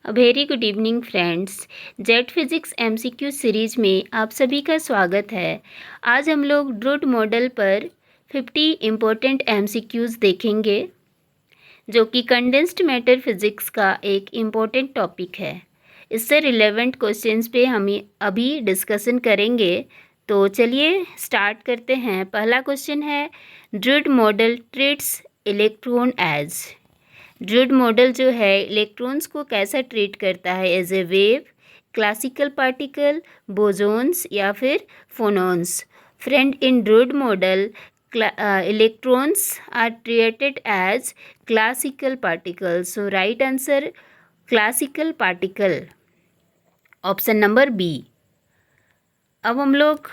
Very good evening friends. Jet physics MCQ series में आप सभी का स्वागत है। आज हम लोग ड्रूड मॉडल पर 50 इम्पोर्टेंट एमसीक्यूज़ देखेंगे जो कि कंडेंस्ड मैटर फिज़िक्स का एक इम्पोर्टेंट टॉपिक है। इससे रिलेवेंट क्वेश्चंस पे हम अभी डिस्कशन करेंगे। तो चलिए स्टार्ट करते हैं। पहला क्वेश्चन है, Drude model treats electron as. Drude model जो है इलेक्ट्रॉन्स को कैसा ट्रीट करता है, as a wave, classical particle, bosons या फिर phonons. Friend, in Drude model electrons are treated as classical particles. So right answer classical particle, option number B. अब हम लोग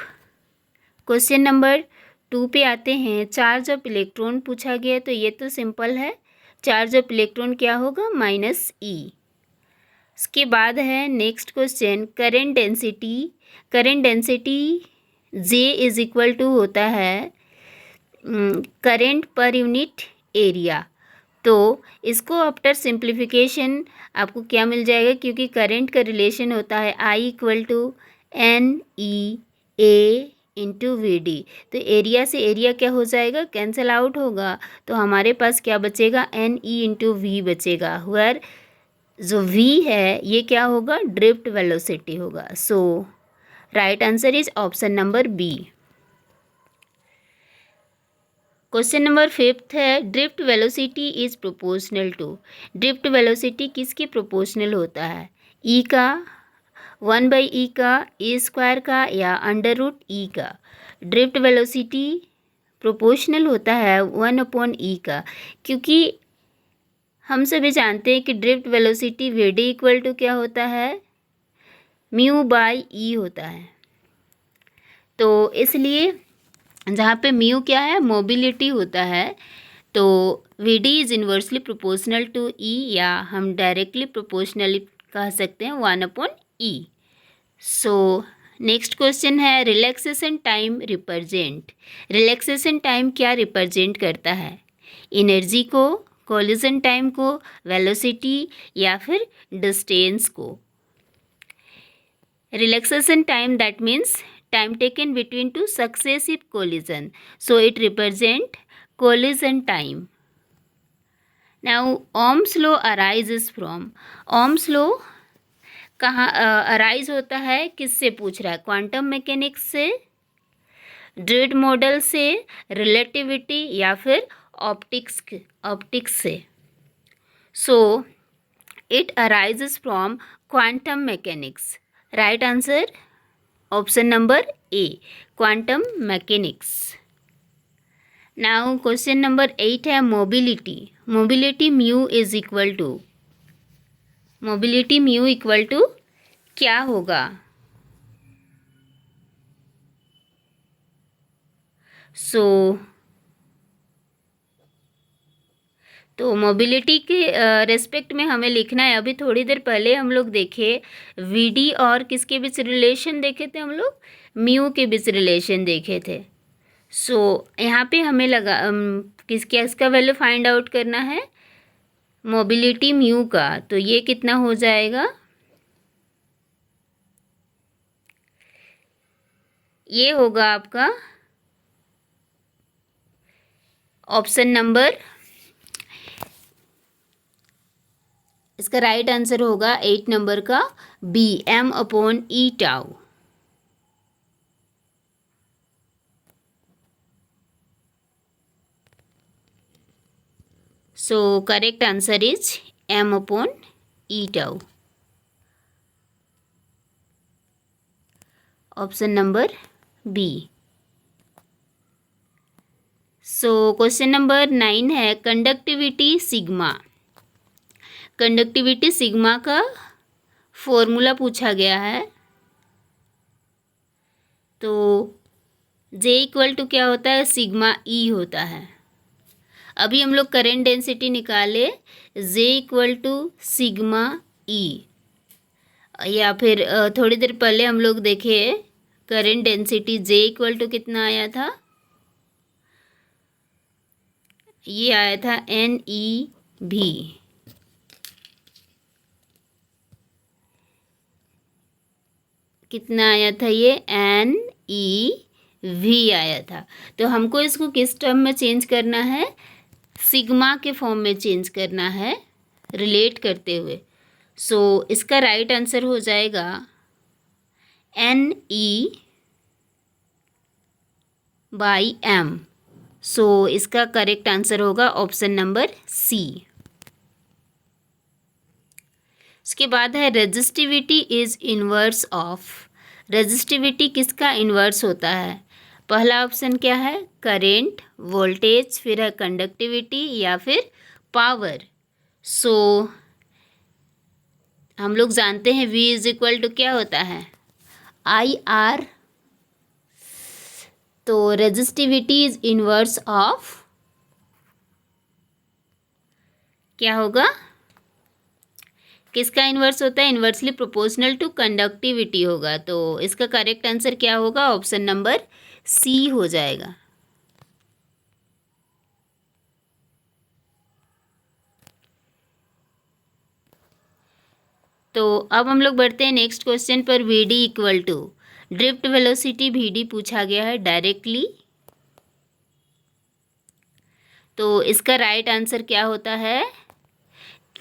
क्वेश्चन नंबर 2 पे आते हैं। चार्ज ऑफ इलेक्ट्रॉन पूछा गया, तो ये तो सिंपल है। चार्ज ऑफ इलेक्ट्रॉन क्या होगा, -e। इसके बाद है next question, current density. Current density J is equal to होता है करंट पर यूनिट एरिया। तो इसको आफ्टर सिंप्लीफिकेशन आपको क्या मिल जाएगा, क्योंकि करंट का रिलेशन होता है I equal to NEA into VD। तो एरिया से एरिया क्या हो जाएगा, कैंसिल आउट होगा। तो हमारे पास क्या बचेगा, NE इंटू V बचेगा। वेयर जो V है ये क्या होगा, ड्रिफ्ट वेलोसिटी होगा। So right answer is option number B. Question number 5 है, drift velocity is proportional to. Drift velocity किसके प्रोपोर्शनल होता है, E का, 1/e का, A² का या √E का। ड्रिफ्ट वेलोसिटी प्रोपोर्शनल होता है 1/e का, क्योंकि हम सभी जानते हैं कि drift velocity VD equal to क्या होता है, μ/e होता है। तो इसलिए जहाँ पे म्यू क्या है, मोबिलिटी होता है, तो VD is inversely proportional to E, या हम डायरेक्टली प्रोपोर्शनली कह सकते हैं 1/e। सो नेक्स्ट क्वेश्चन है, relaxation time represent. Relaxation time क्या रिप्रेजेंट करता है, एनर्जी को, कोलिजन टाइम को, वेलोसिटी या फिर डिस्टेंस को। Relaxation time that means time taken between two successive collision, so it represent collision time. Now Ohm's law arises from, Ohm's law कहाँ अराइज होता है, किससे पूछ रहा है, क्वांटम मैकेनिक्स से, ड्रूड मॉडल से, रिलेटिविटी या फिर ऑप्टिक्स से। So it arises from quantum mechanics. Right answer option number A, quantum mechanics. Now question number 8 है, mobility. Mobility mu is equal to, mobility mu equal to क्या होगा। तो mobility के respect में हमें लिखना है। अभी थोड़ी देर पहले हम लोग देखे VD और किसके बीच रिलेशन देखे थे, हम लोग म्यू के बीच रिलेशन देखे थे। सो यहाँ पे हमें लगा इसका वैल्यू फाइंड आउट करना है, मोबिलिटी म्यू का। तो ये कितना हो जाएगा, ये होगा आपका ऑप्शन नंबर, इसका राइट आंसर होगा 8 नंबर का B, m/e tau. So correct answer is m/e tau, option number B। So question number 9 है, कंडक्टिविटी सिग्मा। कंडक्टिविटी सिग्मा का फॉर्मूला पूछा गया है। तो J इक्वल टू क्या होता है, सिग्मा E होता है। अभी हम लोग करंट डेंसिटी निकाले, J equal to sigma E, या फिर थोड़ी देर पहले हम लोग देखे current density J equal to कितना आया था, ये आया था NeV। कितना आया था ये, NeV आया था। तो हमको इसको किस टर्म में चेंज करना है, सिग्मा के फॉर्म में चेंज करना है रिलेट करते हुए। सो इसका राइट आंसर हो जाएगा Ne/m। सो इसका करेक्ट आंसर होगा ऑप्शन नंबर सी। उसके बाद है resistivity is inverse of. Resistivity किसका इनवर्स होता है? पहला ऑप्शन क्या है, करेंट, वोल्टेज, फिर है कंडक्टिविटी या फिर पावर। सो हम लोग जानते हैं V इज इक्वल टू क्या होता है, IR। तो रेजिस्टिविटी इज इनवर्स ऑफ क्या होगा, किसका इन्वर्स होता है, इन्वर्सली प्रोपोर्शनल टू कंडक्टिविटी होगा। तो इसका करेक्ट आंसर क्या होगा, ऑप्शन नंबर सी हो जाएगा। तो अब हम लोग बढ़ते हैं नेक्स्ट क्वेश्चन पर। VD equal to drift velocity VD पूछा गया है डायरेक्टली। तो इसका राइट आंसर क्या होता है,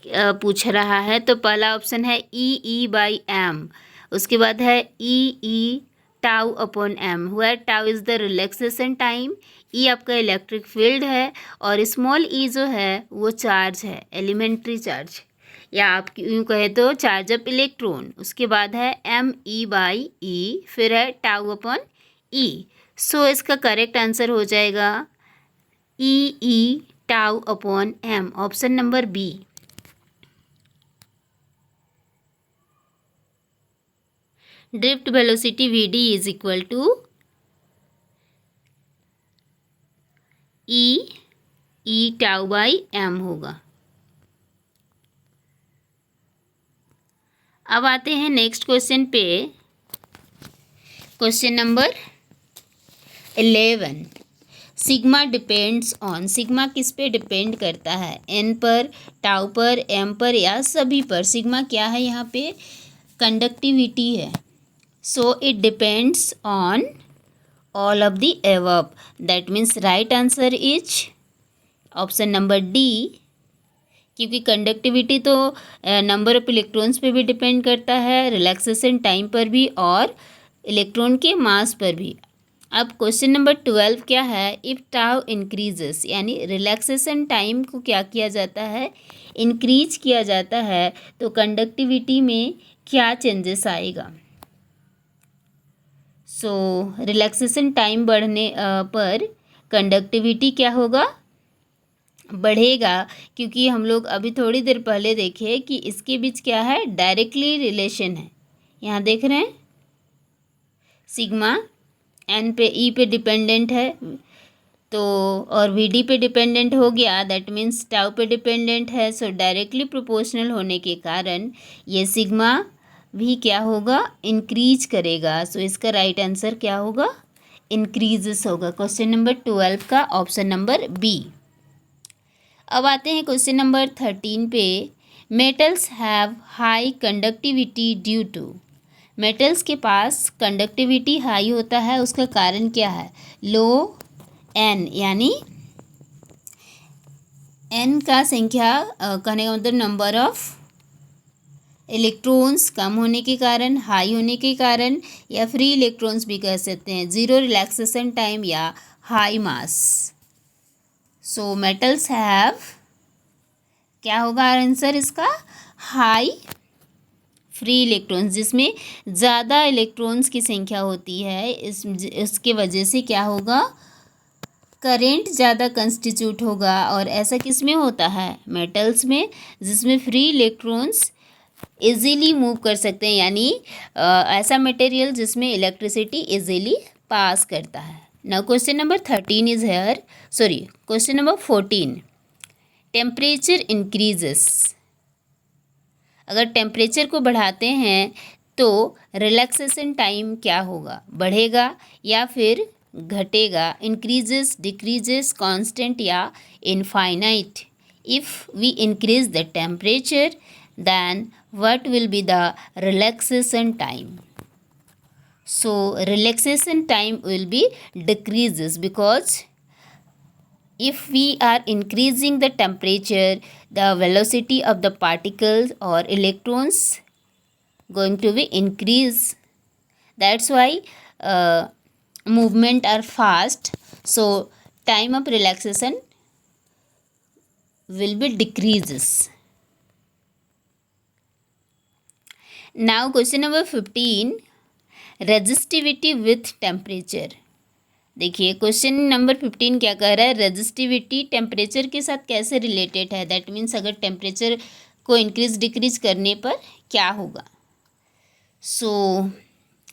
पूछ रहा है। तो पहला ऑप्शन है E/m। उसके बाद है E tau upon m, where tau is the relaxation time. E आपका इलेक्ट्रिक फील्ड है और स्मॉल e जो है वो चार्ज है, एलिमेंट्री चार्ज, या आप यूँ कहें तो चार्ज ऑफ इलेक्ट्रॉन। उसके बाद है me/e, फिर है टाउ अपॉन e। सो इसका करेक्ट आंसर हो जाएगा E tau upon m, option number B. Drift velocity VD is equal to E tau by m होगा। अब आते हैं नेक्स्ट क्वेश्चन पे, question number 11। Sigma depends on. Sigma किस पे डिपेंड करता है, n पर, टाउ पर, m पर या सभी पर। सिग्मा क्या है यहाँ पे, कंडक्टिविटी है। So it depends on all of the above. That means right answer is option number D, क्योंकि कंडक्टिविटी तो नंबर ऑफ इलेक्ट्रॉन्स पे भी डिपेंड करता है, रिलैक्सेशन टाइम पर भी और इलेक्ट्रॉन के मास पर भी। अब क्वेश्चन नंबर 12 क्या है, इफ़ टाउ इंक्रीजेस, यानी रिलैक्सेशन टाइम को क्या किया जाता है, इंक्रीज किया जाता है, तो कंडक्टिविटी में क्या चेंजेस आएगा। सो रिलैक्सेशन टाइम बढ़ने पर कंडक्टिविटी क्या होगा, बढ़ेगा, क्योंकि हम लोग अभी थोड़ी देर पहले देखे कि इसके बीच क्या है, डायरेक्टली रिलेशन है। यहाँ देख रहे हैं सिग्मा n पे E पे डिपेंडेंट है, तो और VD पे डिपेंडेंट हो गया, दैट मीन्स टाउ पे डिपेंडेंट है। सो डायरेक्टली प्रोपोर्शनल होने के कारण ये सिग्मा भी क्या होगा, इंक्रीज करेगा। सो इसका राइट आंसर क्या होगा, इंक्रीजेस होगा। क्वेश्चन नंबर 12 का ऑप्शन नंबर बी। अब आते हैं क्वेश्चन नंबर 13 पे। Metals have high conductivity due to. Metals के पास कंडक्टिविटी हाई होता है, उसका कारण क्या है, लो n, यानी n का संख्या कहने का मतलब नंबर ऑफ इलेक्ट्रॉन्स कम होने के कारण, हाई होने के कारण, या फ्री इलेक्ट्रॉन्स भी कह सकते हैं, ज़ीरो रिलैक्सेशन टाइम या high mass. So metals have, क्या होगा आंसर इसका, हाई फ्री इलेक्ट्रॉन्स, जिसमें ज़्यादा इलेक्ट्रॉन्स की संख्या होती है, इसके वजह से क्या होगा, करेंट ज़्यादा कंस्टिट्यूट होगा। और ऐसा किस में होता है, मेटल्स में, जिसमें फ्री इलेक्ट्रॉन्स इजीली मूव कर सकते हैं, यानी ऐसा मटेरियल जिसमें इलेक्ट्रिसिटी इजीली पास करता है। Now question number 13 is here, sorry question number 14। Temperature increases. अगर टेम्परेचर को बढ़ाते हैं तो रिलैक्सेशन टाइम क्या होगा, बढ़ेगा या फिर घटेगा, इंक्रीजेस, डिक्रीजेस, कांस्टेंट या infinite. If we increase the temperature then what will be the relaxation time। so relaxation time will be decreases, because if we are increasing the temperature, the velocity of the particles or electrons going to be increase. That's why movement are fast, so time of relaxation will be decreases. Now question number 15, resistivity with temperature. देखिए question number 15 क्या कह रहा है, resistivity temperature के साथ कैसे related है, that means अगर टेम्परेचर को इंक्रीज डिक्रीज करने पर क्या होगा. सो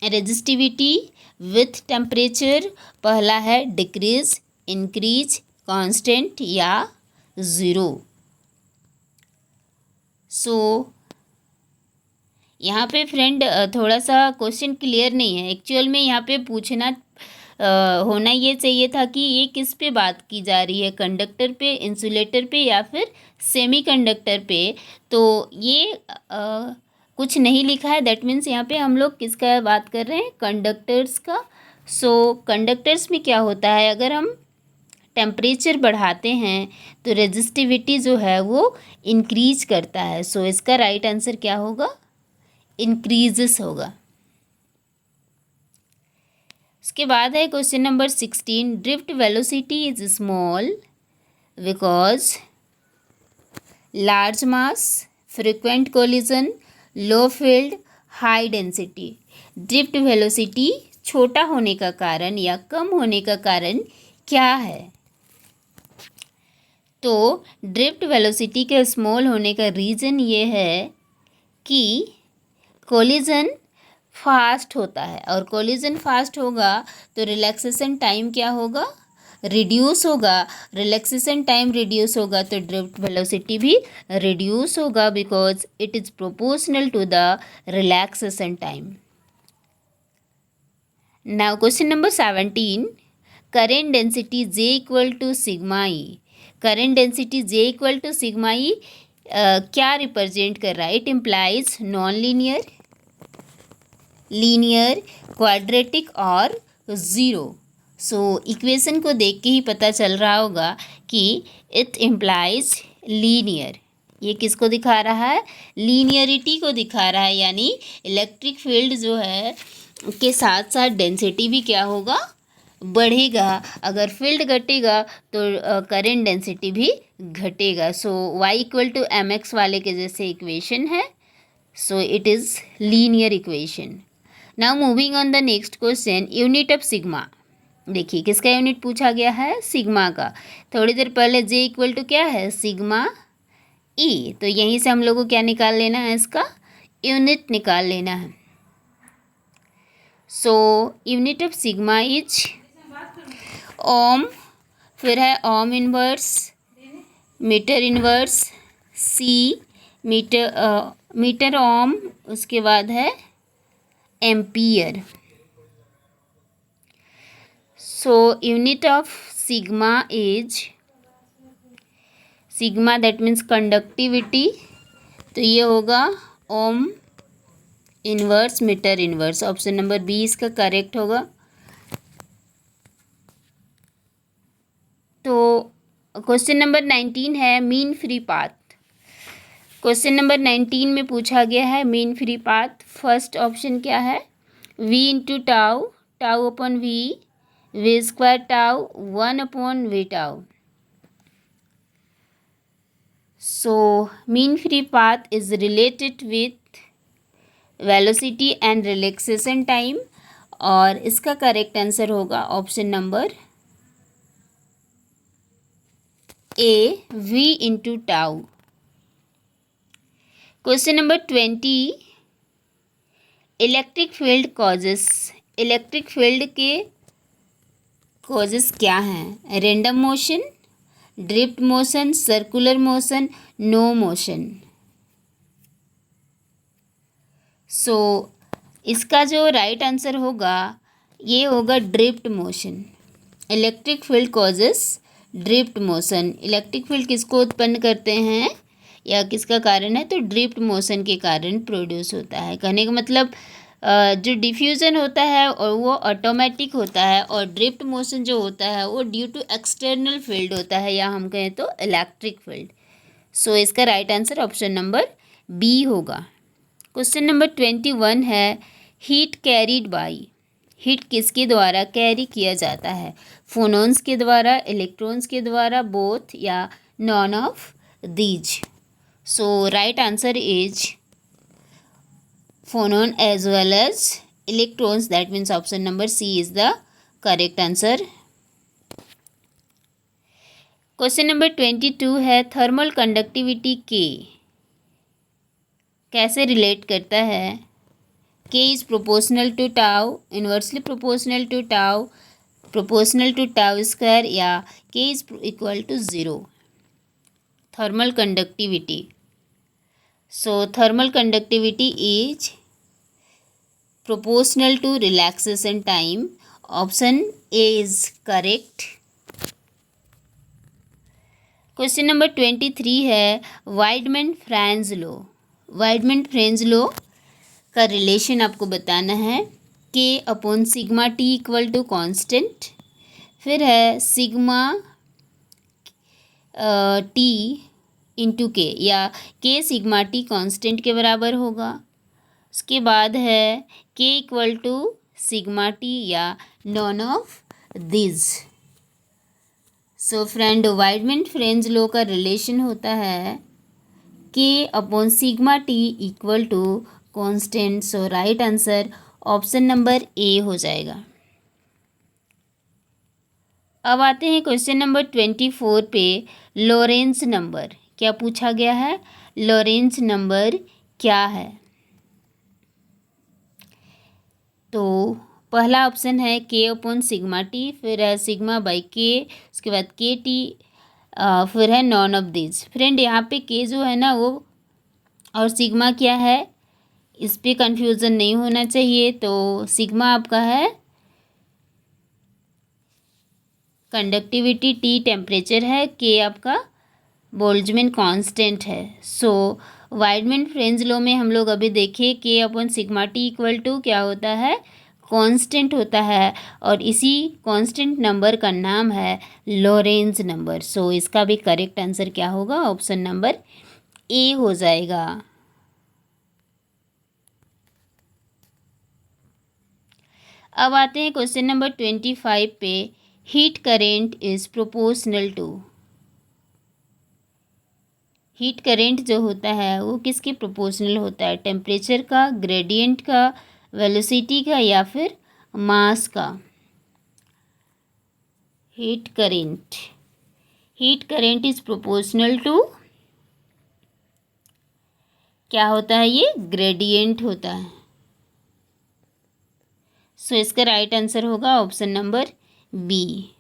रजिस्टिविटी विथ टेम्परेचर, पहला है डिक्रीज, इंक्रीज, कांस्टेंट या ज़ीरो. सो यहाँ पे फ्रेंड थोड़ा सा क्वेश्चन क्लियर नहीं है. एक्चुअल में यहाँ पे पूछना होना ये चाहिए था कि ये किस पे बात की जा रही है, कंडक्टर पे, इंसुलेटर पे या फिर सेमीकंडक्टर पे. तो ये कुछ नहीं लिखा है, दैट मीन्स यहाँ पे हम लोग किसका बात कर रहे हैं, कंडक्टर्स का. सो कंडक्टर्स में क्या होता है, अगर हम टेम्परेचर बढ़ाते हैं तो रेजिस्टिविटी जो है वो इंक्रीज करता है. सो इसका राइट आंसर क्या होगा, इंक्रीजेस होगा. उसके बाद है question number 16, drift velocity is small because large mass, frequent collision, low field, high density. Drift velocity छोटा होने का कारण या कम होने का कारण क्या है. तो ड्रिफ्ट वेलोसिटी के स्मॉल होने का रीज़न ये है कि कोलिजन फास्ट होता है, और कोलिजन फास्ट होगा तो रिलैक्सेशन टाइम क्या होगा, रिड्यूस होगा. रिलैक्सेशन टाइम रिड्यूस होगा तो ड्रिफ्ट वेलोसिटी भी रिड्यूस होगा, because it is proportional to the relaxation time. Now question number 17, current density J equal to sigma E. Current density J equal to sigma E क्या represent कर रहा है, it implies non linear, linear, quadratic और zero. So equation को देख के ही पता चल रहा होगा कि इट इम्प्लाइज लीनियर. ये किसको दिखा रहा है, लीनियरिटी को दिखा रहा है, यानी इलेक्ट्रिक फील्ड जो है के साथ साथ डेंसिटी भी क्या होगा, बढ़ेगा. अगर फील्ड घटेगा तो करेंट डेंसिटी भी घटेगा. So y equal to m x वाले के जैसे इक्वेशन है. So it is linear equation. Now moving on the next question, unit of sigma. देखिए किसका यूनिट पूछा गया है, सिग्मा का. थोड़ी देर पहले J इक्वल टू क्या है, सिग्मा ई. तो यहीं से हम लोग को क्या निकाल लेना है, इसका यूनिट निकाल लेना है. So unit of sigma is ohm, फिर है ohm inverse, metre inverse, C metre ohm, उसके बाद है ampere. So unit of sigma is, sigma that means conductivity, तो ये होगा ohm inverse metre inverse. Option number B इसका करेक्ट होगा. तो क्वेश्चन नंबर 19 है mean free path. Question number 19 में पूछा गया है mean free path. First option क्या है, v into tau, tau upon v square tau 1 upon v tau. So mean free path is related with velocity and relaxation time, और इसका correct answer होगा option number A, v into tau. Question number 20, electric field causes. Electric field के causes क्या हैं, random motion, drift motion, circular motion, no motion. So इसका जो right answer होगा ये होगा drift motion. Electric field causes drift motion. Electric field किसको उत्पन्न करते हैं या किसका कारण है, तो ड्रिफ्ट मोशन के कारण प्रोड्यूस होता है. कहने का मतलब जो डिफ्यूज़न होता है और वो ऑटोमेटिक होता है, और ड्रिफ्ट मोशन जो होता है वो ड्यू टू एक्सटर्नल फील्ड होता है, या हम कहें तो इलेक्ट्रिक फील्ड। सो इसका right answer option number B होगा। क्वेश्चन नंबर 21 है हीट कैरीड बाई। हीट किसके द्वारा कैरी किया जाता है? फोनॉन्स के द्वारा, इलेक्ट्रॉन्स के द्वारा, बोथ, या none of these. So right answer is phonon as well as electrons, that means option number C is the correct answer. Question number 22 है थर्मल कंडक्टिविटी के कैसे रिलेट करता है? K is proportional to tau, inversely proportional to tau, proportional to tau square, या K is equal to 0। Thermal conductivity, so thermal conductivity is proportional to relaxation time. Option A is correct. Question number 23 है Wiedemann Franz law. Wiedemann Franz law का relation आपको बताना है। K upon sigma T equal to constant, फिर है sigma T into के, या K sigma T constant के बराबर होगा। उसके बाद है K equal to sigma T, या none of this. So friend Wiedemann Franz law का रिलेशन होता है K upon sigma T equal to constant. So right answer option number A हो जाएगा। अब आते हैं क्वेश्चन नंबर 24 पे। लॉरेंज नंबर क्या पूछा गया है? लॉरेंज नंबर क्या है? तो पहला ऑप्शन है K अपॉन सिग्मा T, फिर है सिग्मा बाई K, उसके बाद KT, फिर है नॉन ऑफ दिस। फ्रेंड यहाँ पे K जो है ना वो और सिग्मा क्या है, इस पे कंफ्यूजन नहीं होना चाहिए। तो सिग्मा आपका है कंडक्टिविटी, T टेम्परेचर है, K आपका बोल्ट्जमैन कांस्टेंट है। सो वाइडमैन फ्रेंज लॉ में हम लोग अभी देखे K upon sigma T equal to क्या होता है? कांस्टेंट होता है, और इसी कांस्टेंट नंबर का नाम है लॉरेंज नंबर। सो इसका भी करेक्ट आंसर क्या होगा? ऑप्शन नंबर ए हो जाएगा। अब आते हैं क्वेश्चन नंबर 25 पे। Heat current is proportional to. Heat current जो होता है वो किसके प्रोपोर्शनल होता है? टेम्परेचर का, ग्रेडियंट का, वेलोसिटी का, या फिर मास का? Heat current is proportional to क्या होता है? ये ग्रेडियंट होता है। सो इसका राइट आंसर होगा ऑप्शन नंबर बी।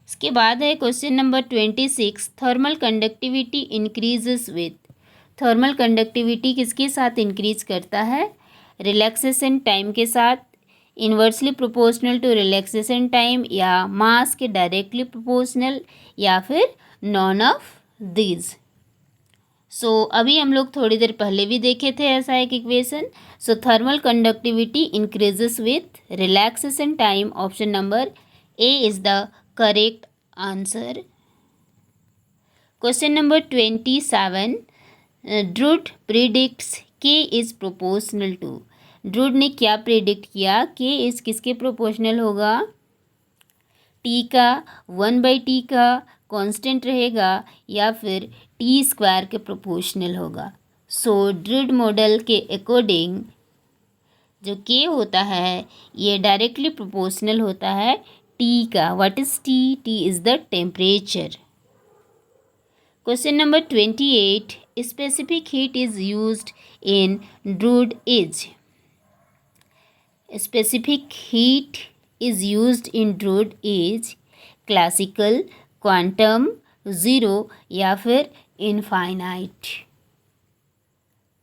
इसके बाद है question number 26। Thermal conductivity increases with. Thermal conductivity किसके साथ इंक्रीज करता है? रिलैक्सेशन टाइम के साथ, inversely proportional to relaxation time, या मास के डायरेक्टली प्रोपोर्शनल, या फिर नॉन ऑफ दीज। सो अभी हम लोग थोड़ी देर पहले भी देखे थे ऐसा एक equation. So thermal conductivity increases with relaxation time. Option number A is the correct answer. Question number 27। Drude predicts K is proportional to. Drude ने क्या प्रिडिक्ट किया? K इज किसके प्रोपोर्शनल होगा? T का, 1/T का कांस्टेंट रहेगा, या फिर T स्क्वायर के प्रोपोर्शनल होगा। सो ड्रूड मॉडल के अकॉर्डिंग जो K होता है ये डायरेक्टली प्रोपोर्शनल होता है T का। What is T? T is the temperature. Question number 28। Specific heat is used in Drude is. Specific heat is used in Drude is classical, quantum, zero, या फिर infinite.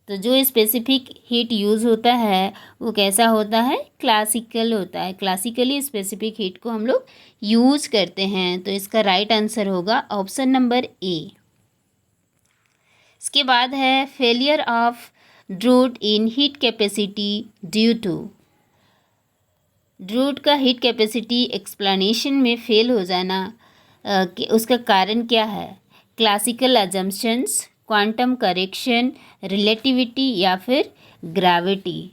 तो जो स्पेसिफिक हीट यूज़ होता है वो कैसा होता है? क्लासिकल होता है। क्लासिकली स्पेसिफिक हीट को हम लोग यूज़ करते हैं। तो इसका राइट आंसर होगा ऑप्शन नंबर ए। इसके बाद है failure of Drude in heat capacity due to. Drude का हीट कैपेसिटी एक्सप्लेनेशन में फेल हो जाना उसका कारण क्या है? Classical assumptions, quantum correction, relativity या फिर ग्रेविटी।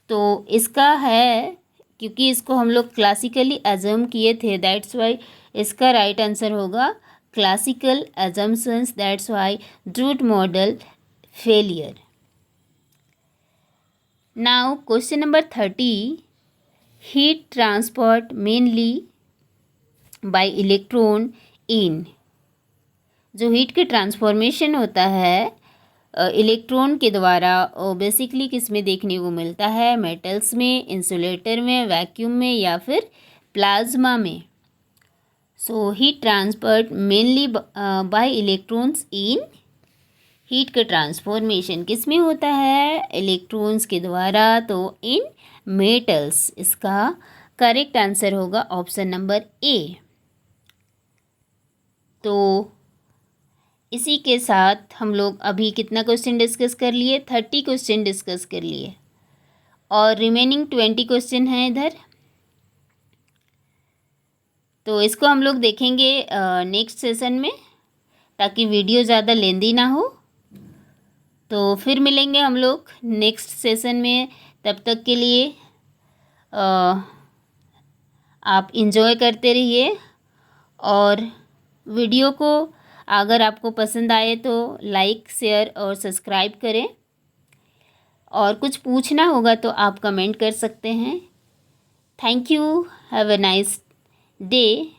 तो इसका है, क्योंकि इसको हम लोग क्लासिकली अजम्प किए थे, दैट्स वाई इसका राइट आंसर होगा classical assumptions, that's why Drude model failure. Now question number 30, heat transport mainly by electron in. जो हीट के ट्रांसफॉर्मेशन होता है इलेक्ट्रॉन के द्वारा, बेसिकली किस में देखने को मिलता है? मेटल्स में, इंसुलेटर में, वैक्यूम में या फिर प्लाज्मा में। So heat transport mainly bye electrons in, heat का ट्रांसफॉर्मेशन किस में होता है? इलेक्ट्रॉन्स के द्वारा, तो इन मेटल्स। इसका करेक्ट आंसर होगा ऑप्शन नंबर ए। तो इसी के साथ हम लोग अभी कितना क्वेश्चन डिस्कस कर लिए? 30 क्वेश्चन डिस्कस कर लिए और रिमेनिंग 20 क्वेश्चन हैं इधर। तो इसको हम लोग देखेंगे नेक्स्ट सेशन में, ताकि वीडियो ज़्यादा लेंदी ना हो। तो फिर मिलेंगे हम लोग नेक्स्ट सेशन में। तब तक के लिए आप इंजॉय करते रहिए, और वीडियो को अगर आपको पसंद आए तो लाइक, शेयर और सब्सक्राइब करें। और कुछ पूछना होगा तो आप कमेंट कर सकते हैं। Thank you, have a nice day.